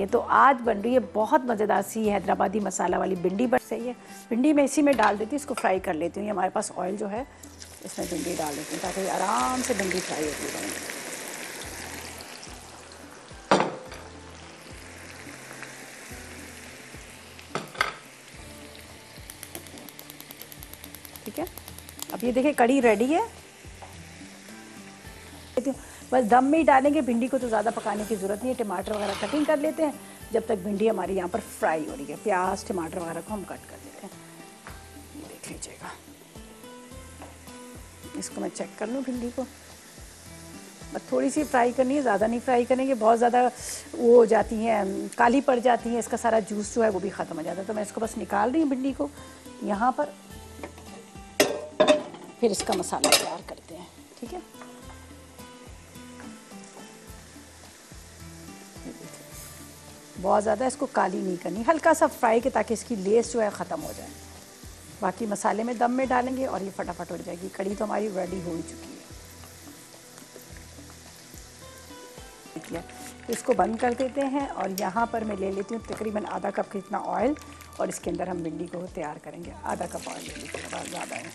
ये तो आज बन रही है बहुत मज़ेदार सी हैदराबादी मसाला वाली भिंडी। बन सही है, भिंडी मैं इसी में डाल देती हूँ, इसको फ्राई कर लेती हूँ। हमारे पास ऑयल जो है इसमें भिंडी डाल देती हूँ ताकि आराम से भिंडी फ्राई होती रहे। ठीक है, अब ये देखिए कड़ी रेडी है। बस दम में ही डालेंगे भिंडी को, तो ज़्यादा पकाने की ज़रूरत नहीं है। टमाटर वगैरह कटिंग कर लेते हैं जब तक भिंडी हमारी यहाँ पर फ्राई हो रही है। प्याज टमाटर वगैरह को हम कट कर लेते हैं, देख लीजिएगा। इसको मैं चेक कर लूँ भिंडी को, बस थोड़ी सी फ्राई करनी है, ज़्यादा नहीं फ्राई करेंगे। बहुत ज़्यादा वो हो जाती हैं, काली पड़ जाती हैं, इसका सारा जूस जो है वो भी ख़त्म हो जाता है। तो मैं इसको बस निकाल रही हूँ भिंडी को यहाँ पर, फिर इसका मसाला तैयार करते हैं। ठीक है, बहुत ज़्यादा इसको काली नहीं करनी, हल्का सा फ्राई के ताकि इसकी लेस जो है ख़त्म हो जाए। बाकी मसाले में दम में डालेंगे और ये फटाफट हो जाएगी। कड़ी तो हमारी रेडी हो ही चुकी है। तो इसको बंद कर देते हैं और यहाँ पर मैं ले लेती हूँ तकरीबन आधा कप का इतना ऑयल, और इसके अंदर हम भिंडी को तैयार करेंगे। आधा कप ऑयल ले लीजिए, बहुत ज़्यादा है।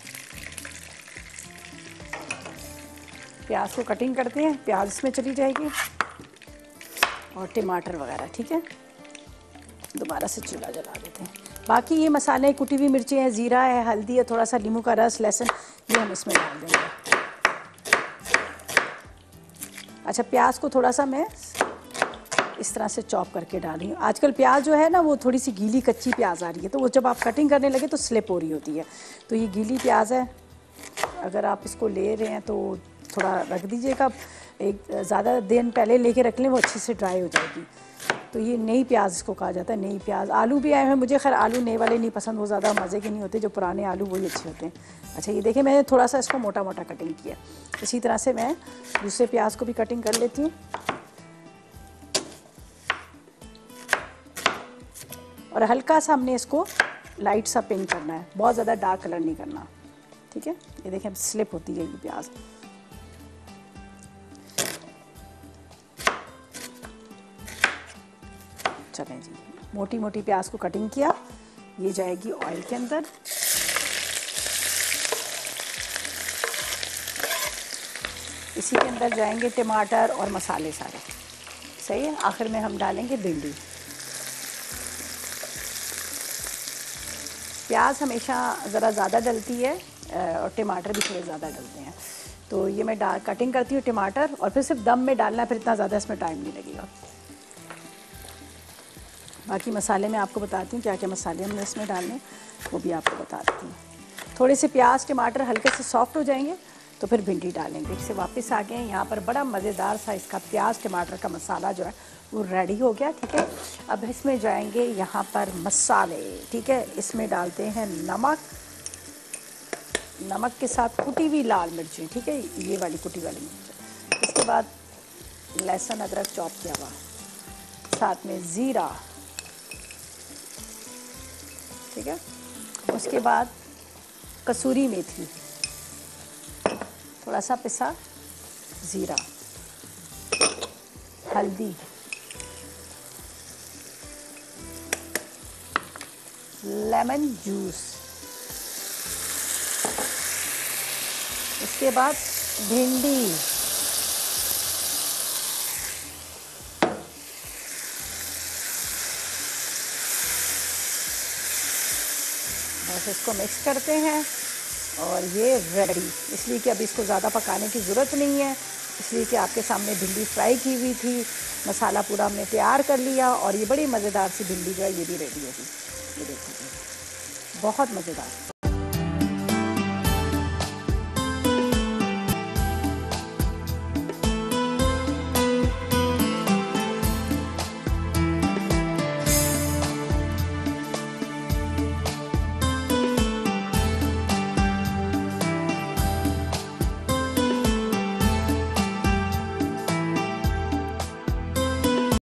प्याज को कटिंग करते हैं, प्याज इसमें चली जाएगी और टमाटर वगैरह। ठीक है, दोबारा से चूल्हा जला देते हैं। बाकी ये मसाले, कुटी हुई मिर्ची है, ज़ीरा है, हल्दी है, थोड़ा सा नींबू का रस, लहसुन, ये हम इसमें डाल देंगे। अच्छा, प्याज को थोड़ा सा मैं इस तरह से चॉप करके डाली हूँ। आजकल प्याज जो है ना वो थोड़ी सी गीली कच्ची प्याज आ रही है, तो वो जब आप कटिंग करने लगे तो स्लिप हो रही होती है। तो ये गीली प्याज है, अगर आप इसको ले रहे हैं तो थोड़ा रख दीजिएगा, एक ज़्यादा दिन पहले लेके रख लें, वो अच्छे से ड्राई हो जाएगी। तो ये नई प्याज इसको कहा जाता है, नई प्याज। आलू भी आए हैं, मुझे खैर आलू नए वाले नहीं पसंद, वो ज़्यादा मज़े के नहीं होते, जो पुराने आलू वही अच्छे होते हैं। अच्छा, ये देखिए मैंने थोड़ा सा इसको मोटा मोटा कटिंग किया। इसी तरह से मैं दूसरे प्याज को भी कटिंग कर लेती हूँ, और हल्का सा हमने इसको लाइट सा पिंक करना है, बहुत ज़्यादा डार्क कलर नहीं करना। ठीक है, ये देखिए स्लिप होती है ये प्याज। चलें जी, मोटी मोटी प्याज को कटिंग किया, ये जाएगी ऑयल के अंदर। इसी के अंदर जाएंगे टमाटर और मसाले सारे। सही है, आखिर में हम डालेंगे भिंडी। प्याज हमेशा ज़रा ज़्यादा डलती है और टमाटर भी थोड़े ज़्यादा डलते हैं। तो ये मैं कटिंग करती हूँ टमाटर, और फिर सिर्फ दम में डालना है, फिर इतना ज़्यादा इसमें टाइम नहीं लगेगा। बाकी मसाले मैं आपको बताती हूँ क्या क्या मसाले हमने इसमें डालने, वो भी आपको बता देती हूँ। थोड़े से प्याज टमाटर हल्के से सॉफ्ट हो जाएंगे तो फिर भिंडी डालेंगे। इससे वापस आ गए हैं यहाँ पर, बड़ा मज़ेदार सा इसका प्याज टमाटर का मसाला जो है वो रेडी हो गया। ठीक है, अब इसमें जाएंगे यहाँ पर मसाले। ठीक है, इसमें डालते हैं नमक, नमक के साथ कुटी हुई लाल मिर्ची। ठीक है, ये वाली कुटी वाली मिर्च। इसके बाद लहसुन अदरक चॉप किया हुआ, साथ में ज़ीरा। ठीक है, उसके बाद कसूरी मेथी, थोड़ा सा पिसा ज़ीरा, हल्दी, लेमन जूस, इसके बाद भिंडी, बस इसको मिक्स करते हैं और ये रेडी। इसलिए कि अब इसको ज़्यादा पकाने की ज़रूरत नहीं है, इसलिए कि आपके सामने भिंडी फ्राई की हुई थी, मसाला पूरा हमने तैयार कर लिया, और ये बड़ी मज़ेदार सी भिंडी जो है ये भी रेडी होगी। ये देखिए, बहुत मज़ेदार।